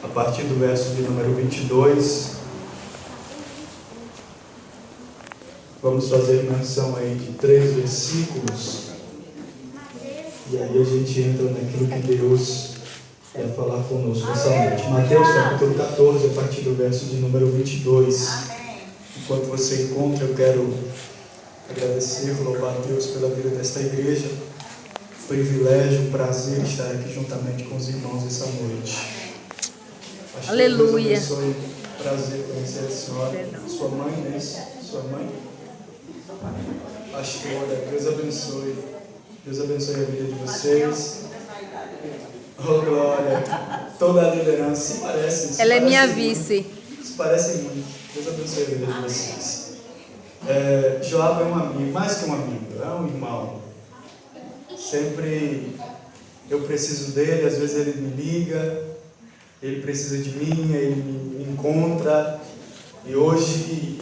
a partir do verso de número 22. Vamos fazer menção aí de 3 versículos. E aí a gente entra naquilo que Deus quer falar conosco essa noite. Mateus capítulo 14, a partir do verso de número 22. Enquanto você encontra, eu quero agradecer, louvar a Deus pela vida desta igreja. Privilégio, prazer estar aqui juntamente com os irmãos essa noite. Pastor, Aleluia. Deus abençoe. Prazer conhecer a senhora. Sua mãe, né? Sua mãe? Pastora, Deus abençoe. Deus abençoe a vida de vocês. Oh, glória. Toda a liderança se parece. Ela é minha vice. Se parece muito. Deus abençoe a vida de vocês. Joab é um amigo, mais que um amigo, é um irmão. Sempre eu preciso dele, às vezes ele me liga, ele precisa de mim, ele me encontra. E hoje,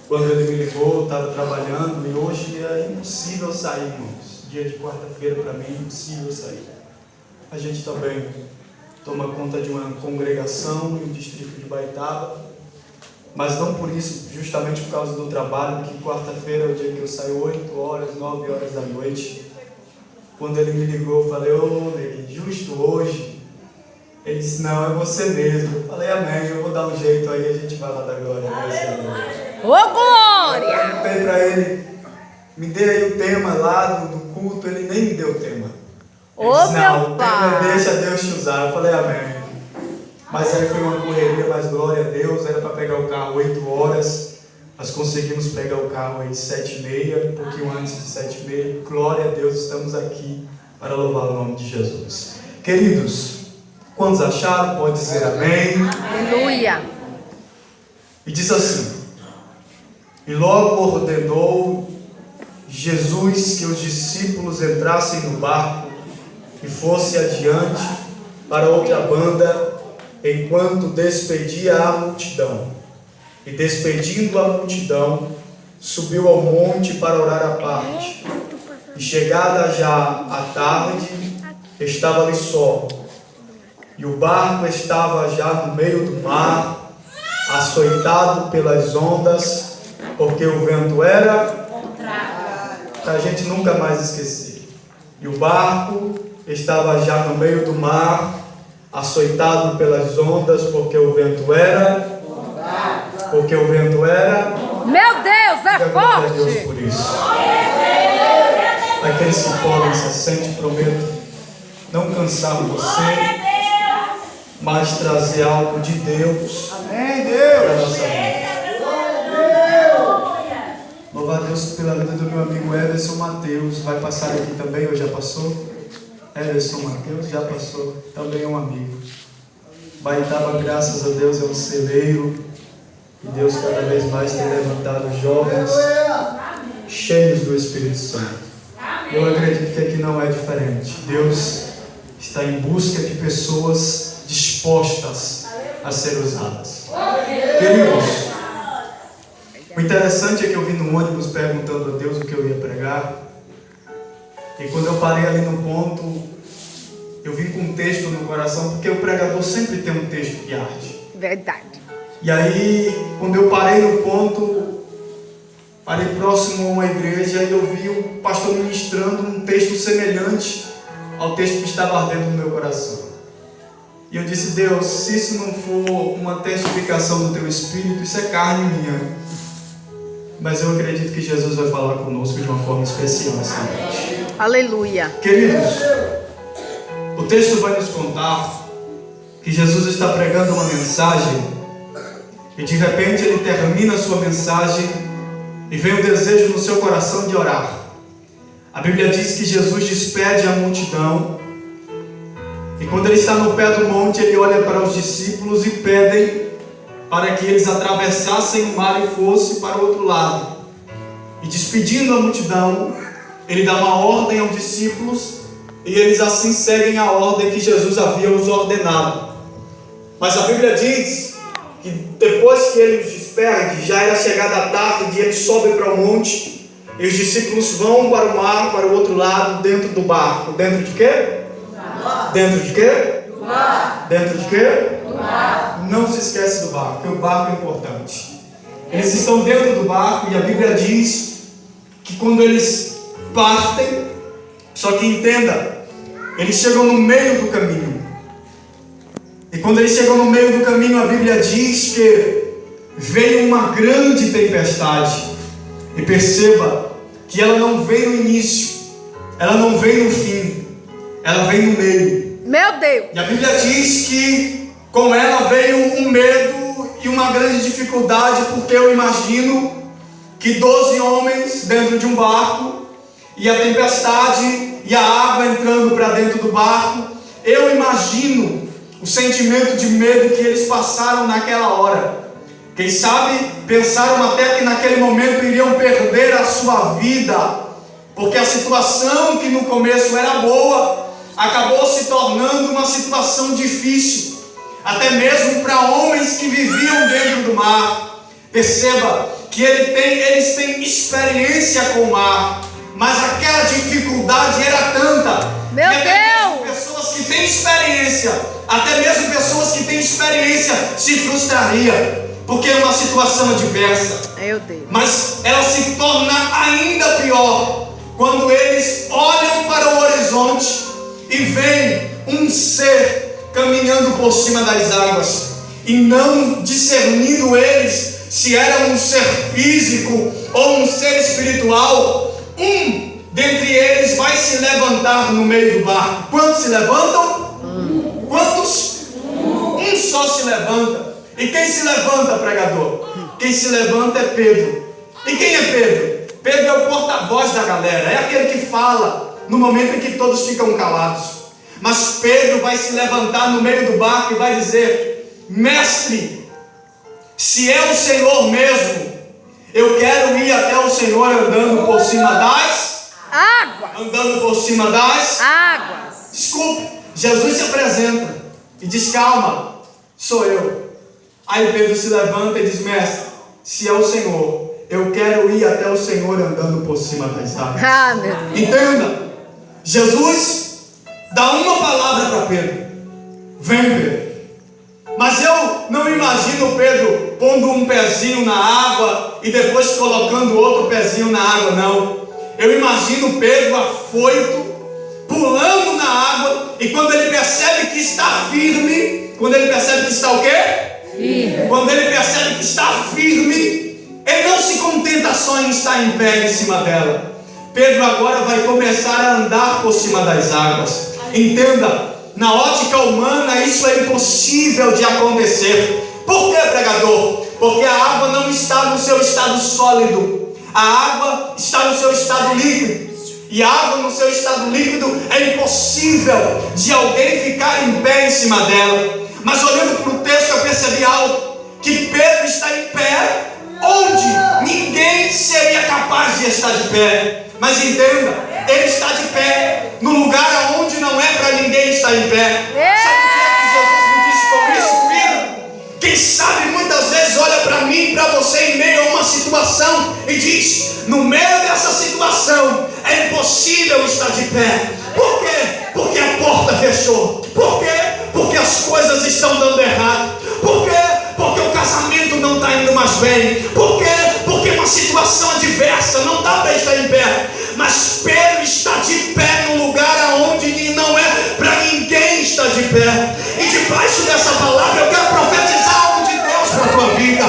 quando ele me ligou, eu estava trabalhando, e hoje é impossível sair, irmãos. Dia de quarta-feira para mim é impossível sair. A gente também toma conta de uma congregação no distrito de Baitaba, mas não por isso, justamente por causa do trabalho, que quarta-feira é o dia que eu saio 8 horas, 9 horas da noite. Quando ele me ligou, eu falei, Neguinho, justo hoje? Ele disse, não, é você mesmo. Eu falei, amém, eu vou dar um jeito aí, a gente vai lá dar glória a Deus. Ô, glória! Eu perguntei para ele, me dê aí o tema lá do culto, ele nem me deu o tema. Ele disse, não, o tema é deixa Deus te usar. Eu falei, amém. Mas aí foi uma correria, mas glória a Deus, era para pegar o carro 8 horas, nós conseguimos pegar o carro aí 7h30, um pouquinho antes de 7h30, glória a Deus, estamos aqui para louvar o nome de Jesus. Queridos, quantos acharam? Pode dizer amém. Aleluia! E diz assim, e logo ordenou Jesus que os discípulos entrassem no barco e fossem adiante para outra banda, enquanto despedia a multidão. E despedindo a multidão, subiu ao monte para orar à parte. E chegada já a tarde, estava ali só. E o barco estava já no meio do mar, açoitado pelas ondas, porque o vento era para a gente nunca mais esquecer. E o barco estava já no meio do mar, açoitado pelas ondas, porque o vento era. Porque o vento era. Meu Deus, é Glória a Deus forte! por isso. Aqueles que podem, se sente, prometo não cansar você, mas trazer algo de Deus para a nossa vida. Louvar a Deus pela vida do meu amigo Everson Mateus. Vai passar aqui também, ou já passou? Everson Mateus já passou, também é um amigo. Baitaba, graças a Deus, é um celeiro. E Deus cada vez mais tem levantado jovens cheios do Espírito Santo. Eu acredito que aqui não é diferente. Deus está em busca de pessoas dispostas a ser usadas. Queridos, o interessante é que eu vim no ônibus perguntando a Deus o que eu ia pregar. E quando eu parei ali no ponto, eu vim com um texto no coração, porque o pregador sempre tem um texto que arde. Verdade. E aí, quando eu parei no ponto, parei próximo a uma igreja e eu vi o pastor ministrando um texto semelhante ao texto que estava ardendo no meu coração. E eu disse, Deus, se isso não for uma testificação do teu Espírito, isso é carne minha. Mas eu acredito que Jesus vai falar conosco de uma forma especial essa noite. Aleluia! Queridos, o texto vai nos contar que Jesus está pregando uma mensagem e de repente ele termina a sua mensagem e vem o desejo no seu coração de orar. A Bíblia diz que Jesus despede a multidão e quando ele está no pé do monte, ele olha para os discípulos e pedem para que eles atravessassem o mar e fossem para o outro lado. E despedindo a multidão, ele dá uma ordem aos discípulos e eles assim seguem a ordem que Jesus havia os ordenado. Mas a Bíblia diz que depois que ele os despede, já era chegada a tarde e ele sobe para o monte e os discípulos vão para o mar, para o outro lado, dentro do barco. Dentro de quê? Dentro de quê? Dentro de quê? Não se esquece do barco, porque o barco é importante. Eles estão dentro do barco e a Bíblia diz que quando eles partem, só que entenda, eles chegam no meio do caminho. E quando eles chegam no meio do caminho, a Bíblia diz que veio uma grande tempestade. E perceba que ela não vem no início, ela não vem no fim, ela vem no meio. Meu Deus. E a Bíblia diz que com ela veio um medo e uma grande dificuldade, porque eu imagino que 12 homens dentro de um barco, e a tempestade e a água entrando para dentro do barco, eu imagino o sentimento de medo que eles passaram naquela hora. Quem sabe pensaram até que naquele momento iriam perder a sua vida, porque a situação que no começo era boa, acabou se tornando uma situação difícil, até mesmo para homens que viviam dentro do mar. Perceba que eles têm experiência com o mar, mas aquela dificuldade era tanta. Meu que até Deus! mesmo pessoas que têm experiência, até mesmo pessoas que têm experiência se frustraria, porque é uma situação adversa. Meu Deus. Mas ela se torna ainda pior quando eles olham para o horizonte e veem um ser caminhando por cima das águas, e não discernindo eles se era um ser físico ou um ser espiritual. Um dentre eles vai se levantar no meio do barco. Quantos se levantam? Quantos? Um só se levanta. E quem se levanta, pregador? Quem se levanta é Pedro. E quem é Pedro? Pedro é o porta-voz da galera, é aquele que fala no momento em que todos ficam calados. Mas Pedro vai se levantar no meio do barco e vai dizer: mestre, se é o Senhor mesmo, eu quero ir até o Senhor andando por cima das águas. Andando por cima das águas. Desculpe, Jesus se apresenta e diz: calma, sou eu. Aí Pedro se levanta e diz: mestre, se é o Senhor, eu quero ir até o Senhor andando por cima das águas. Ah, meu Deus. Entenda, Jesus dá uma palavra para Pedro: vem, Pedro. Mas eu não imagino Pedro pondo um pezinho na água e depois colocando outro pezinho na água, não. Eu imagino Pedro afoito, pulando na água, e quando ele percebe que está firme, quando ele percebe que está o quê? Firme. Quando ele percebe que está firme, ele não se contenta só em estar em pé em cima dela. Pedro agora vai começar a andar por cima das águas. Entenda, na ótica humana isso é impossível de acontecer. Por que, pregador? Porque a água não está no seu estado sólido, a água está no seu estado líquido. E a água no seu estado líquido é impossível de alguém ficar em pé em cima dela. Mas olhando para o texto eu percebi algo, que Pedro está em pé onde ninguém seria capaz de estar de pé. Mas entenda, ele está de pé no lugar onde não é para ninguém estar em pé. Sabe o que Jesus me disse sobre isso, filho? Quem sabe muitas vezes olha para mim e para você em meio a uma situação e diz: no meio dessa situação é impossível estar de pé. Por quê? Porque a porta fechou. Por quê? Porque as coisas estão dando errado. Por quê? Porque o casamento não está indo mais bem. Por quê? Porque uma situação adversa não dá para estar em pé. Mas Pedro está de pé no lugar onde não é para ninguém estar de pé. E debaixo dessa palavra eu quero profetizar algo de Deus para a tua vida.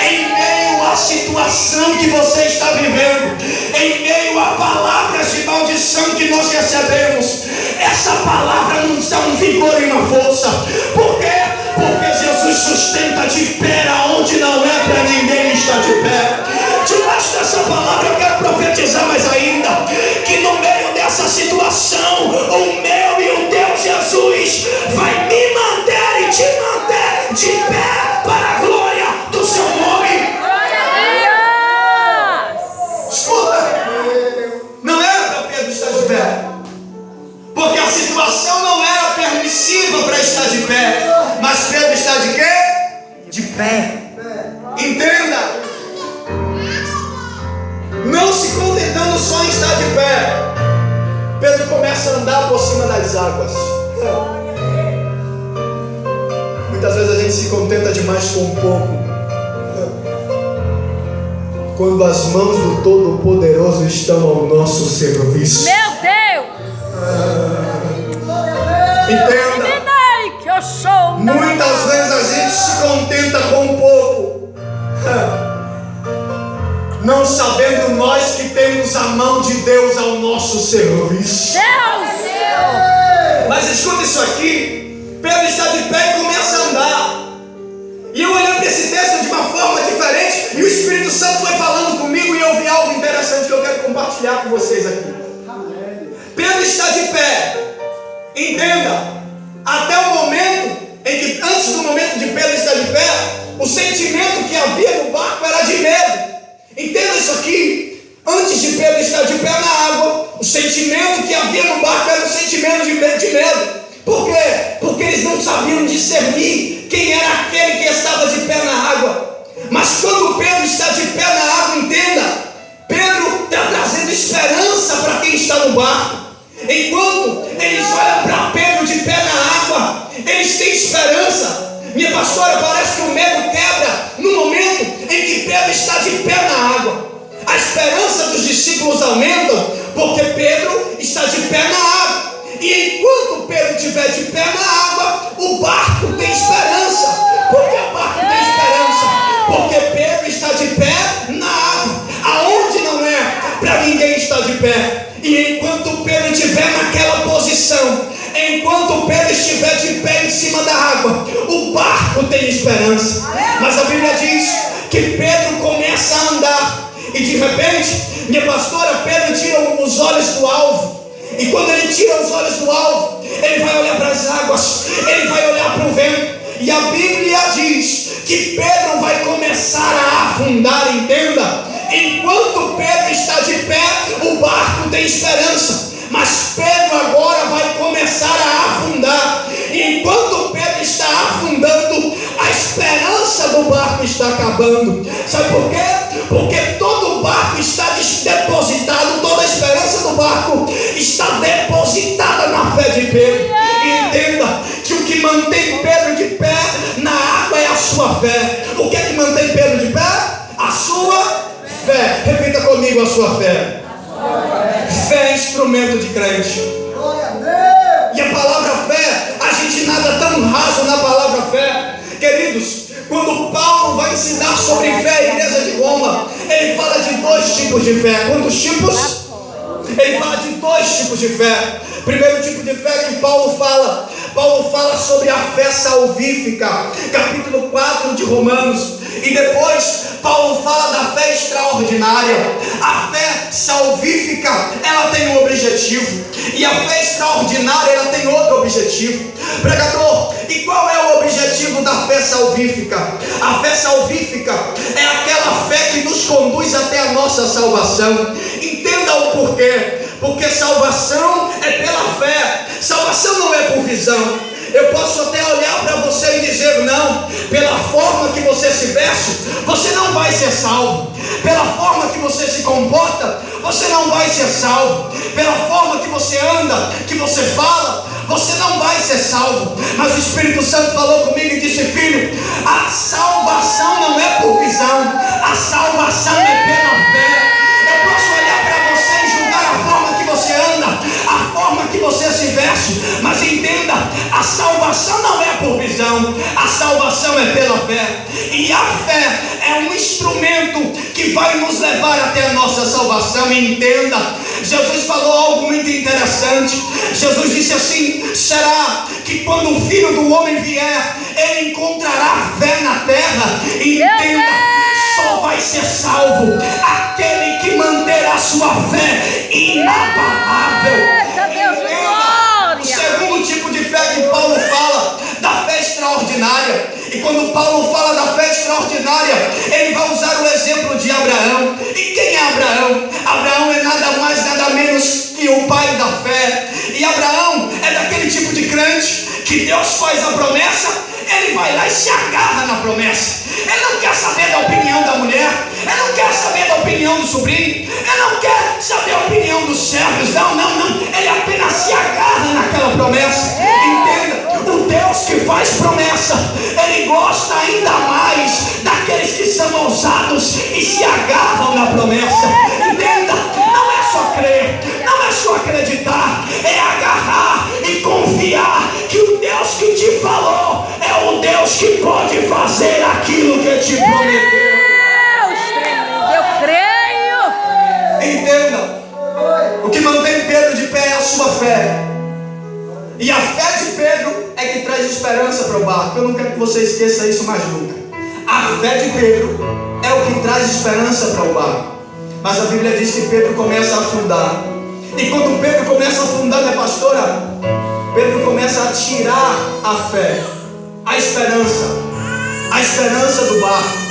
Em meio à situação que você está vivendo, em meio a palavras de maldição que nós recebemos, essa palavra nos dá um vigor e uma força. Por quê? Porque Jesus sustenta de pé aonde não é para ninguém estar de pé. Debaixo dessa palavra eu quero profetizar mais ainda, que no meio dessa situação, o meu e o teu Jesus vai me manter e te manter de pé para a glória do seu nome. Glória a Deus. Escuta, não era para Pedro estar de pé, porque a situação não era permissiva para estar de pé. Muitas vezes a gente se contenta demais com um pouco, quando as mãos do Todo-Poderoso estão ao nosso serviço. Meu Deus! Entenda, Que eu sou. muitas vezes a gente se contenta com um pouco, não sabendo nós que temos a mão de Deus ao nosso serviço. Deus! Mas escuta isso aqui. Pedro está de pé e começa a andar. E eu olhei para esse texto de uma forma diferente, e o Espírito Santo foi falando comigo, e eu vi algo interessante que eu quero compartilhar com vocês aqui. Pedro está de pé. Entenda, até o momento em que, antes do momento de Pedro estar de pé, o sentimento que havia no barco era de medo. Entenda isso aqui. Antes de Pedro estar de pé na água, o sentimento que havia no barco era um sentimento de medo. Por quê? Porque eles não sabiam discernir quem era aquele que estava de pé na água. Mas quando Pedro está de pé na água, entenda, Pedro está trazendo esperança para quem está no barco. Enquanto eles olham para Pedro de pé na água, eles têm esperança. Minha pastora, parece que o medo quebra no momento em que Pedro está de pé na água. A esperança dos discípulos aumentam porque Pedro está de pé na água. E enquanto Pedro estiver de pé na água, o barco tem esperança. Por que o barco tem esperança? Porque Pedro está de pé na água, aonde não é para ninguém estar de pé. E enquanto Pedro estiver naquela posição, enquanto Pedro estiver de pé em cima da água, o barco tem esperança. Mas a Bíblia diz que Pedro começa a andar, e de repente, minha pastora, Pedro tira os olhos do alvo. E quando ele tira os olhos do alvo, ele vai olhar para as águas, ele vai olhar para o vento. E a Bíblia diz que Pedro vai começar a afundar, entenda. Enquanto Pedro está de pé, o barco tem esperança. Mas Pedro agora vai começar a afundar. E enquanto Pedro está afundando, a esperança do barco está acabando. Sabe por quê? Porque todo o barco está depositado, toda a esperança do barco está depositada na fé de Pedro. E entenda que o que mantém Pedro de pé na água é a sua fé. O que é que mantém Pedro de pé? A sua fé. Repita comigo: a sua fé. Fé é instrumento de crente. E a palavra fé, a gente nada tão raso na palavra fé. Queridos, quando Paulo vai ensinar sobre fé à igreja de Roma, ele fala de dois tipos de fé. Quantos tipos? Ele fala de dois tipos de fé. Primeiro tipo de fé que Paulo fala sobre a fé salvífica, capítulo 4 de Romanos. E depois Paulo fala da fé extraordinária. A fé salvífica, ela tem um objetivo, e a fé extraordinária, ela tem outro objetivo. Pregador, e qual é o objetivo da fé salvífica? A fé salvífica é aquela fé que nos conduz até a nossa salvação. Entenda o porquê. Porque salvação é pela fé. Salvação não é por visão. Eu posso até olhar para você e dizer: não, pela forma que você se veste, você não vai ser salvo. Pela forma que você se comporta, você não vai ser salvo. Pela forma que você anda, que você fala, você não vai ser salvo. Mas o Espírito Santo falou comigo e disse: filho, a salvação não é por visão, a salvação é pela fé. Eu posso olhar para você e julgar a forma que você anda, a forma que você se veste, mas entenda, a salvação não é por visão, a salvação é pela fé. E a fé é um instrumento que vai nos levar até a nossa salvação. E entenda, Jesus falou algo muito interessante. Jesus disse assim: será que quando o Filho do Homem vier, ele encontrará fé na terra? E entenda, só vai ser salvo aquele que manter a sua fé inabalável. O segundo tipo de fé que Paulo fala, da fé extraordinária. E quando Paulo fala da fé extraordinária, ele vai usar o exemplo de Abraão. E quem é Abraão? Abraão é nada mais, nada menos que o pai da fé. E Abraão é daquele tipo de crente que Deus faz a promessa, ele vai lá e se agarra na promessa. Ele não quer saber da opinião da mulher, ele não quer saber da opinião do sobrinho, ele não quer saber a opinião dos servos. Não, ele apenas se agarra naquela promessa. Entenda, o Deus que faz promessa, esperança para o barco. Eu não quero que você esqueça isso mais nunca. A fé de Pedro é o que traz esperança para o barco. Mas a Bíblia diz que Pedro começa a afundar. E quando Pedro começa a afundar, né, pastora? Pedro começa a tirar a fé, a esperança do barco.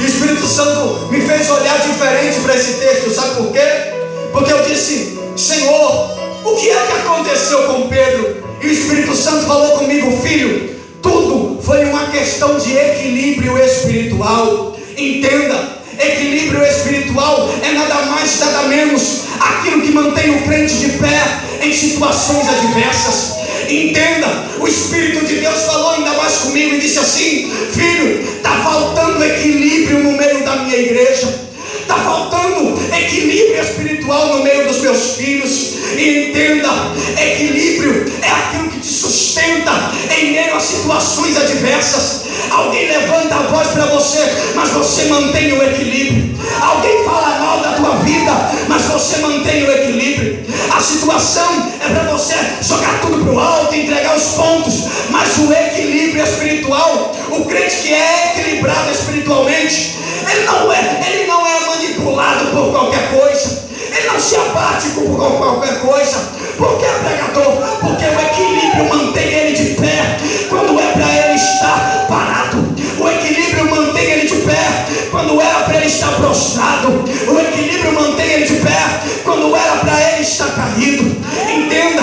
E o Espírito Santo me fez olhar diferente para esse texto. Sabe por quê? Porque eu disse: Senhor, o que é que aconteceu com Pedro? E o Espírito Santo falou comigo: filho, tudo foi uma questão de equilíbrio espiritual. Entenda, equilíbrio espiritual é nada mais, nada menos aquilo que mantém o crente de pé em situações adversas. Entenda, o Espírito de Deus falou ainda mais comigo e disse assim: filho, está faltando equilíbrio no meio da minha igreja, está faltando equilíbrio espiritual no meio dos meus filhos. E entenda, equilíbrio é aquilo que te sustenta em meio a situações adversas. Alguém levanta a voz para você, mas você mantém o equilíbrio. Alguém fala mal da tua vida, mas você mantém o equilíbrio. A situação é para você jogar tudo para o alto, entregar os pontos, mas o equilíbrio espiritual, o crente que é equilibrado espiritualmente, ele não é manipulado por qualquer coisa. Ele não se abate por qualquer coisa. Por que, pregador? Porque o equilíbrio mantém ele de pé quando é para ele estar parado. O equilíbrio mantém ele de pé quando era para ele estar prostrado. O equilíbrio mantém ele de pé quando era para ele estar caído. Entenda,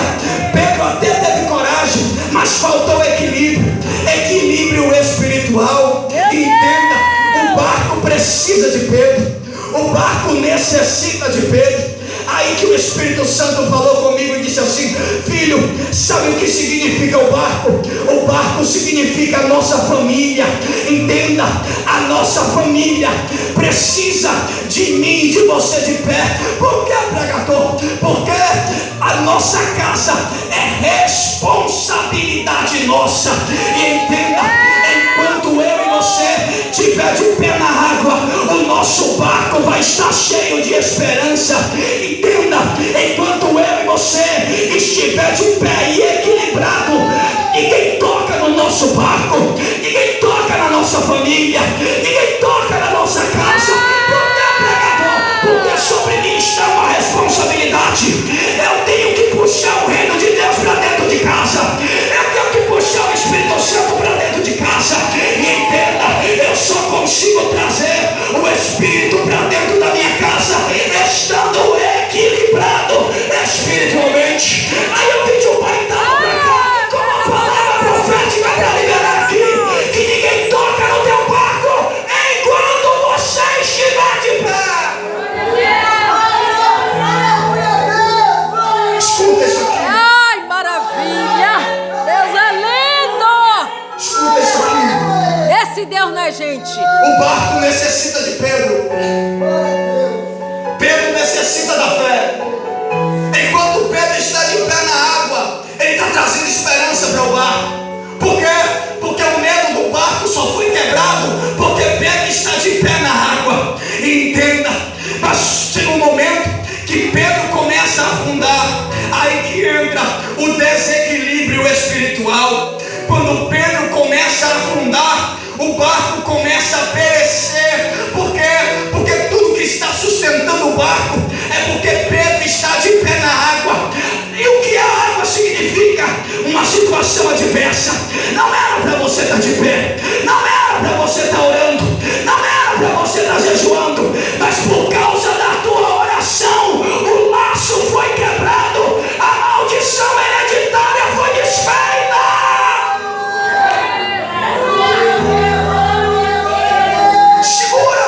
Pedro até teve coragem, mas faltou equilíbrio espiritual. Entenda, o barco precisa de Pedro. O barco necessita de Pedro. Aí que o Espírito Santo falou comigo e disse assim: filho, sabe o que significa o barco? O barco significa a nossa família. Entenda, a nossa família precisa de mim e de você de pé. Por que, pregador? Porque a nossa casa é responsabilidade nossa. E entenda, enquanto eu e você estiver de pé na água, o nosso barco vai estar cheio de esperança. Entenda, enquanto eu e você estiver de pé e equilibrado, ninguém toca no nosso barco, ninguém toca na nossa família, ninguém toca na nossa casa. Por que, pregador? Porque sobre mim está uma responsabilidade. Eu tenho que puxar o reino de Deus para dentro de casa. Eu tenho que puxar o Espírito Santo para dentro de casa. E entenda, eu só consigo trazer o Espírito para dentro da minha casa estando equilibrado espiritualmente. Aí eu pedi o pai para cá com uma palavra profética para liberar aqui, que ninguém toca no teu barco enquanto você estiver de pé. Escuta isso aqui. Ai, maravilha! Deus é lindo! Escuta isso aqui. Esse Deus não é gente. O barco necessita de Pedro. Pedro necessita da fé. Enquanto Pedro está de pé na água, ele está trazendo esperança para o barco. Por quê? Porque o medo do barco só foi quebrado porque Pedro está de pé na água. E entenda, mas chega um momento que Pedro começa a afundar. Aí que entra o desequilíbrio espiritual. Quando Pedro começa a afundar, o barco começa a perecer. Por quê? Porque tudo que está sustentando o barco é porque Pedro está de pé na água. E o que a água significa? Uma situação adversa. Não era para você estar de pé, não era para você estar orando, não era para você estar jejuando, mas por causa da tua oração, o laço foi quebrado, a maldição hereditária foi desfeita. Segura!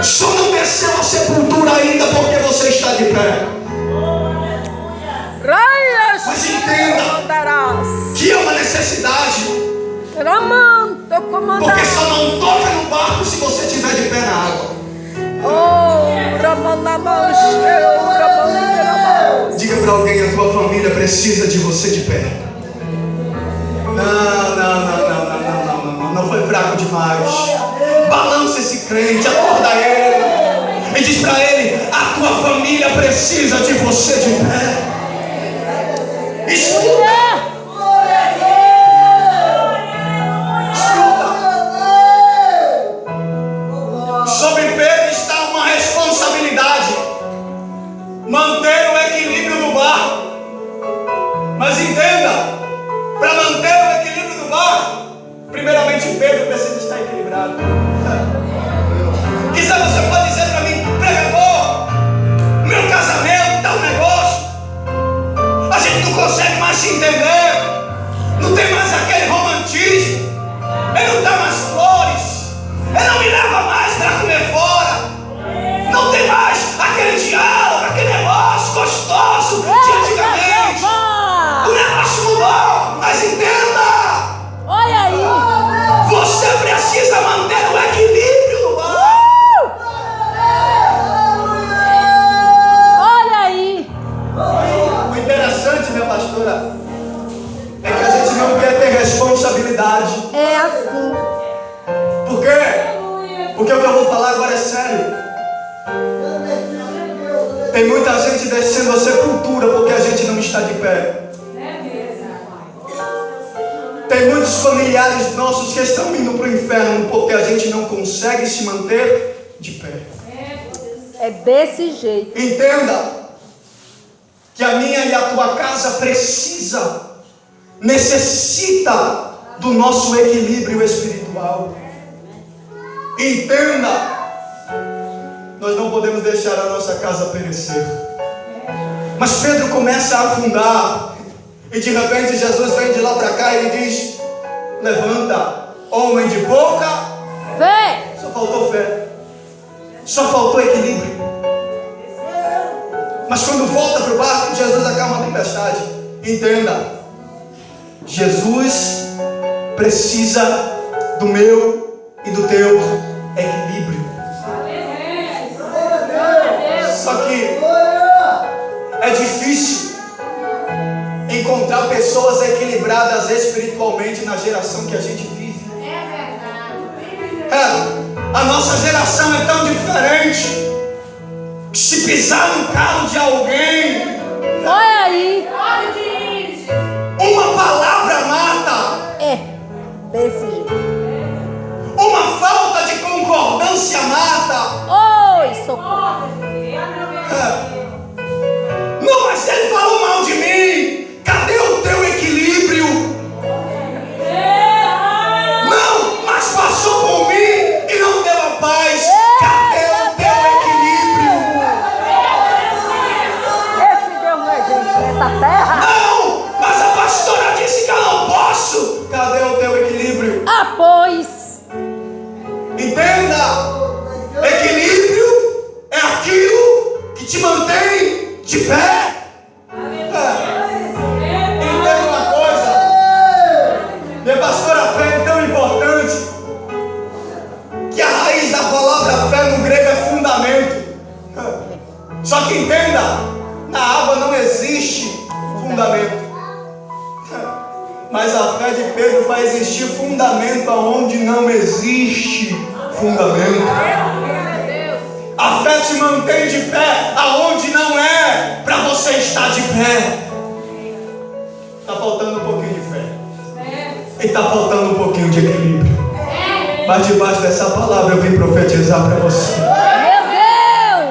Só não desceu a sepultura ainda porque você está de pé. Mas entenda que é uma necessidade. Porque só não toca no barco se você estiver de pé na água. Diga para alguém: a tua família precisa de você de pé. Não foi fraco demais. Balança esse crente, acorda ele e diz para ele: a tua família precisa de você de pé. Escuta, obrigado. Quizá você pode dizer para mim, pregador, meu casamento está um negócio, a gente não consegue mais se entender, não tem mais aquele romantismo, ele não dá mais flores, ele não me leva mais para comer fora, não tem mais aquele diálogo, aquele negócio gostoso de antigamente. O negócio mudou, mas entenda, Olha aí. você precisa manter o equilíbrio no lar. Olha aí. O interessante, minha pastora, é que a gente não quer ter responsabilidade. É assim. Por quê? Porque o que eu vou falar agora é sério. Tem muita gente descendo a sepultura porque a gente não está de pé. Tem muitos familiares nossos que estão indo para o inferno porque a gente não consegue se manter de pé. É desse jeito. Entenda que a minha e a tua casa necessita do nosso equilíbrio espiritual. Entenda, nós não podemos deixar a nossa casa perecer. Mas Pedro começa a afundar, e de repente Jesus vem de lá para cá e ele diz: levanta, homem de pouca Fé. Só faltou fé, só faltou equilíbrio. Mas quando volta para o barco, Jesus acalma a tempestade. Entenda, Jesus precisa do meu e do teu equilíbrio. Só que é difícil encontrar pessoas equilibradas espiritualmente na geração que a gente vive. A nossa geração é tão diferente que se pisar no calo de alguém, Olha aí. uma palavra mata, É desse jeito. uma falta de concordância mata. Oi, socorro. Não, mas ele falou mal de mim. Cadê o teu equilíbrio? Não, mas passou por mim e não deu a paz. Cadê o teu equilíbrio? Esse Deus não é gente nessa terra. Não, mas a pastora disse que eu não posso. Cadê o teu equilíbrio? Ah, pois. Entenda, equilíbrio é aquilo que te mantém de pé. Entenda uma coisa, minha pastora, a fé é tão importante que a raiz da palavra fé no grego é fundamento. Só que entenda, na água não existe fundamento, mas a fé de Pedro faz existir fundamento aonde não existe fundamento. A fé te mantém de pé aonde não é para você estar de pé. Está faltando um pouquinho de fé e está faltando um pouquinho de equilíbrio. Mas debaixo dessa palavra eu vim profetizar para você Meu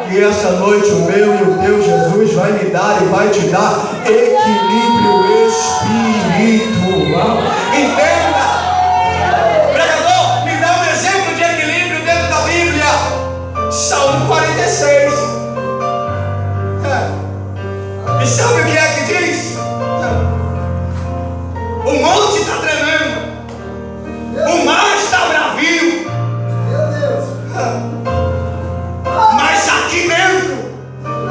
Deus. que essa noite o meu e o teu Jesus vai me dar e vai te dar equilíbrio espiritual. Entenda, pregador, me dá um exemplo de equilíbrio dentro da Bíblia. Salmo 46. E sabe o que é que diz? O monte está tremendo, o mar está bravio, mas aqui dentro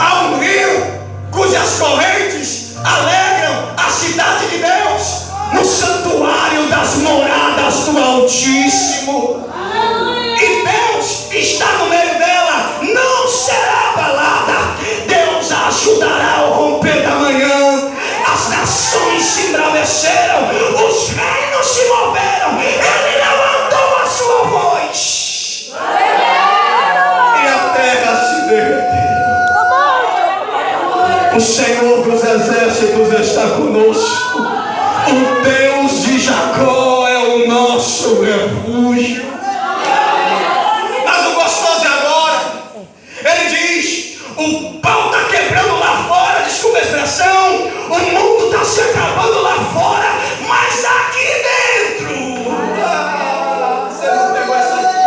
há um rio cujas correntes alegram a cidade de Deus, no santuário das moradas do Altíssimo. E Deus está no meio dela, não será abalada. Deus a ajudará ao romper da manhã. As nações se embraveceram, os reinos se moveram. Ele levantou a sua voz e a terra se derreteu. O Senhor dos exércitos está conosco. O Deus de Jacó é o nosso refúgio. Mas o gostoso é agora. Ele diz: o pau está quebrando lá fora, desculpa a expressão, o mundo está se acabando lá fora, mas aqui dentro. Você não pegou essa?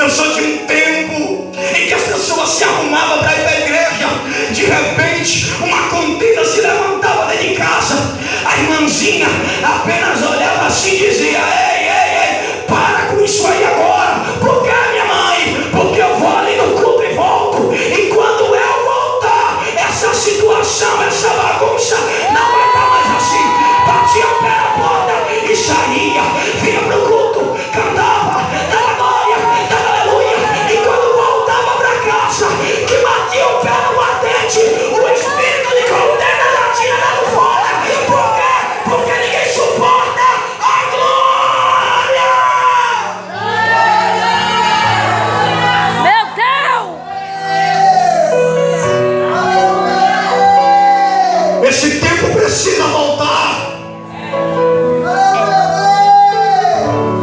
Eu sou de um tempo em que as pessoas se arrumavam para ir para a igreja. De repente, uma contenda se levantava dentro de casa. A irmãzinha apenas olhava assim e dizia: ei, ei, ei, para com isso aí agora. Por que, minha mãe? Porque eu vou ali no culto e volto. E quando eu voltar, essa situação, essa bagunça não vai estar mais assim. Batia o pé na porta e saía. Vinha pro culto, cantava, dava glória, dava aleluia. E quando voltava para casa, que batia o pé no batente, o espírito de contenda já tinha dado fora. Por quê? Porque ninguém suporta a glória. Meu Deus! Esse tempo precisa voltar.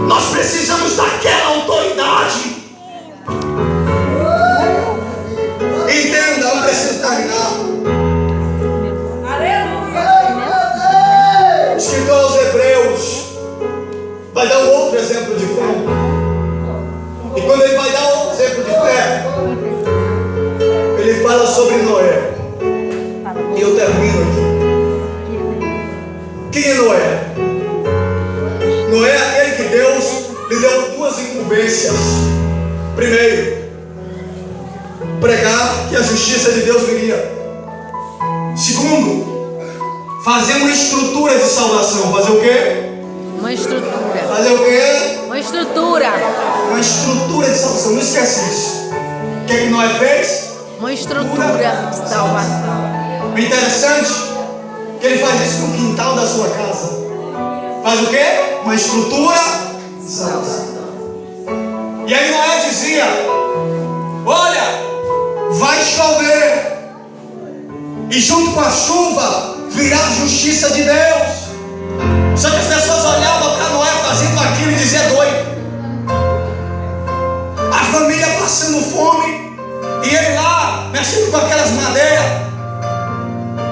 Nós precisamos daquela autoridade. Entenda, eu preciso terminar. O escritor aos Hebreus vai dar um outro exemplo de fé. E quando ele vai dar outro exemplo de fé, ele fala sobre Noé. E eu termino aqui. Quem é Noé? Noé é aquele que Deus lhe deu duas incumbências. Primeiro, pregar que a justiça de Deus viria. Segundo, fazer uma estrutura de salvação. Fazer o quê? Uma estrutura. Fazer o quê? Uma estrutura. Uma estrutura de salvação. Não esquece isso. O que é que Noé fez? Uma estrutura de salvação. O interessante é que ele faz isso no quintal da sua casa. Faz o quê? Uma estrutura de salvação. E aí Noé dizia: olha, vai chover, e junto com a chuva virá a justiça de Deus. Só que as pessoas olhavam para Noé fazendo aquilo e diziam: doido. A família passando fome, e ele lá mexendo com aquelas madeiras.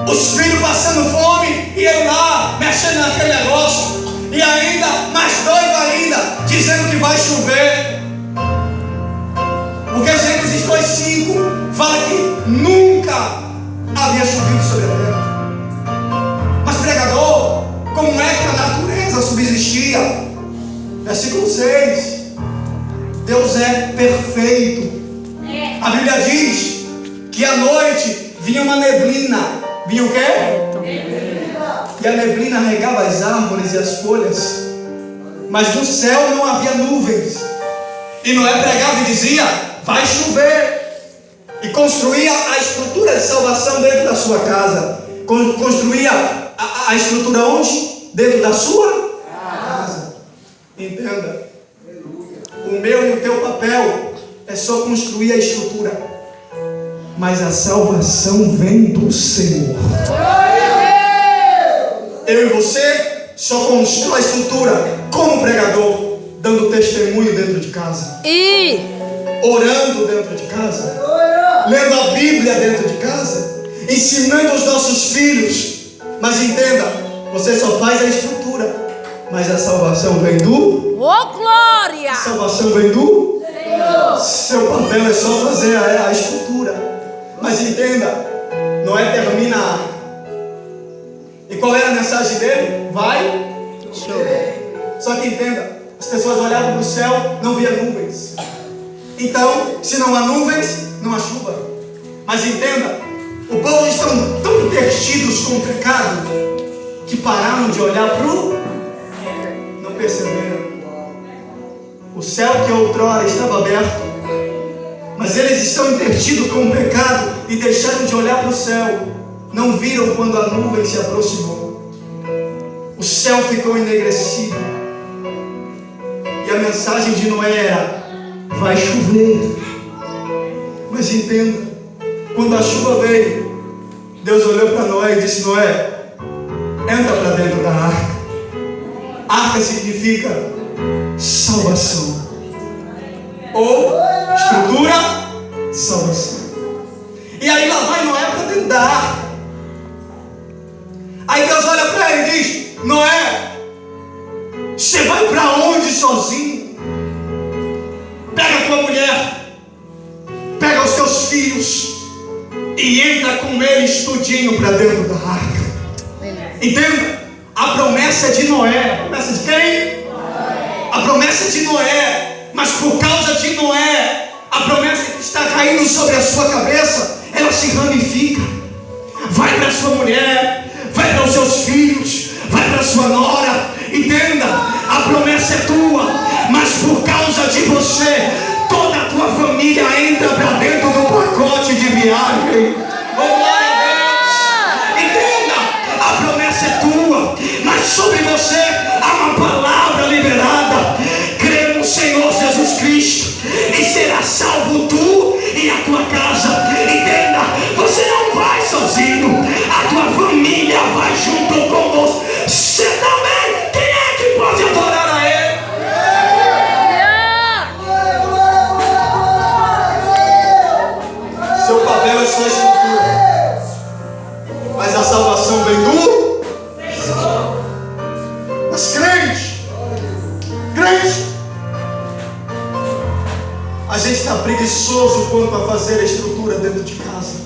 Os filhos passando fome, e ele lá mexendo naquele negócio. E ainda, mais doido ainda, dizendo que vai chover. Porque Gênesis 2:5 fala que nunca havia chovido sobre a terra. Mas pregador, como é que a natureza subsistia? Versículo 6. Deus é perfeito. A Bíblia diz que à noite vinha uma neblina. Vinha o quê? E a neblina regava as árvores e as folhas. Mas no céu não havia nuvens. E Noé pregava e dizia: vai chover. E construía a estrutura de salvação dentro da sua casa. Construía a estrutura onde? Dentro da sua casa. Entenda. O meu e o teu papel é só construir a estrutura. Mas a salvação vem do Senhor. Eu e você só constrói a estrutura como pregador, dando testemunho dentro de casa, orando dentro de casa, lendo a Bíblia dentro de casa, ensinando os nossos filhos. Mas entenda, você só faz a estrutura, mas a salvação vem do... Glória! A salvação vem do Senhor. Seu papel é só fazer a estrutura. Mas entenda, Noé termina a arca. E qual era a mensagem dele? Vai chover. Só que entenda, as pessoas olhavam para o céu, não via nuvens. Então, se não há nuvens, não há chuva. Mas entenda, o povo estão tão intertidos com o pecado que pararam de olhar para o... Não perceberam. O céu que outrora estava aberto, mas eles estão intertidos com o pecado e deixaram de olhar para o céu. Não viram quando a nuvem se aproximou. O céu ficou enegrecido. E a mensagem de Noé era: vai chover. Mas entenda, quando a chuva veio, Deus olhou para Noé e disse: Noé, entra para dentro da arca. Arca significa salvação, ou estrutura de salvação. E aí lá vai Noé para dentro da arca. Aí Deus olha para ele e diz: Noé, você vai para onde sozinho? Pega a tua mulher, filhos e entra com eles tudinho para dentro da arca. Entenda, a promessa é de Noé. A promessa de quem? A promessa é de Noé. Mas por causa de Noé, a promessa que está caindo sobre a sua cabeça, ela se ramifica. Vai para sua mulher, vai para os seus filhos, vai para sua nora. Entenda, a promessa é tua, mas por causa de você, toda a tua família entra para dentro do pacote de viagem. Oh, glória a Deus! Entenda, a promessa é tua, mas sobre você há uma palavra liberada. Crê no Senhor Jesus Cristo e será salvo tu e a tua casa. Entenda, você não vai sozinho, a tua família vai junto com você também. Quem é que pode adorar a Ele? Seu papel é sua estrutura, mas a salvação vem do. Mas crente, a gente está preguiçoso quanto a fazer a estrutura dentro de casa.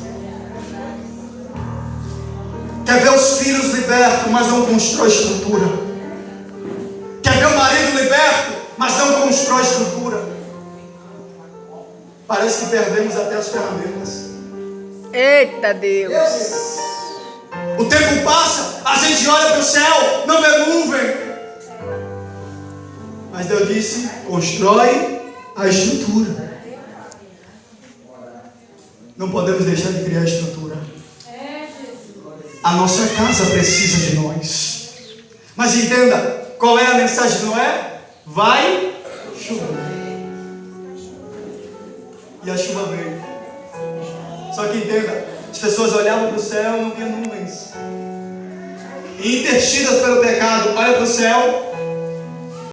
Quer ver os filhos libertos, mas não constrói estrutura. Quer ver o marido liberto, mas não constrói estrutura. Parece que perdemos até as ferramentas. Eita Deus. O tempo passa, a gente olha para o céu, não vê nuvem. Mas Deus disse: constrói a estrutura. Não podemos deixar de criar estrutura. A nossa casa precisa de nós. Mas entenda, qual é a mensagem de Noé? Vai chover. E a chuva veio. Só que entenda, as pessoas olhavam para o céu e não viam nuvens. E intertidas pelo pecado, olha para o céu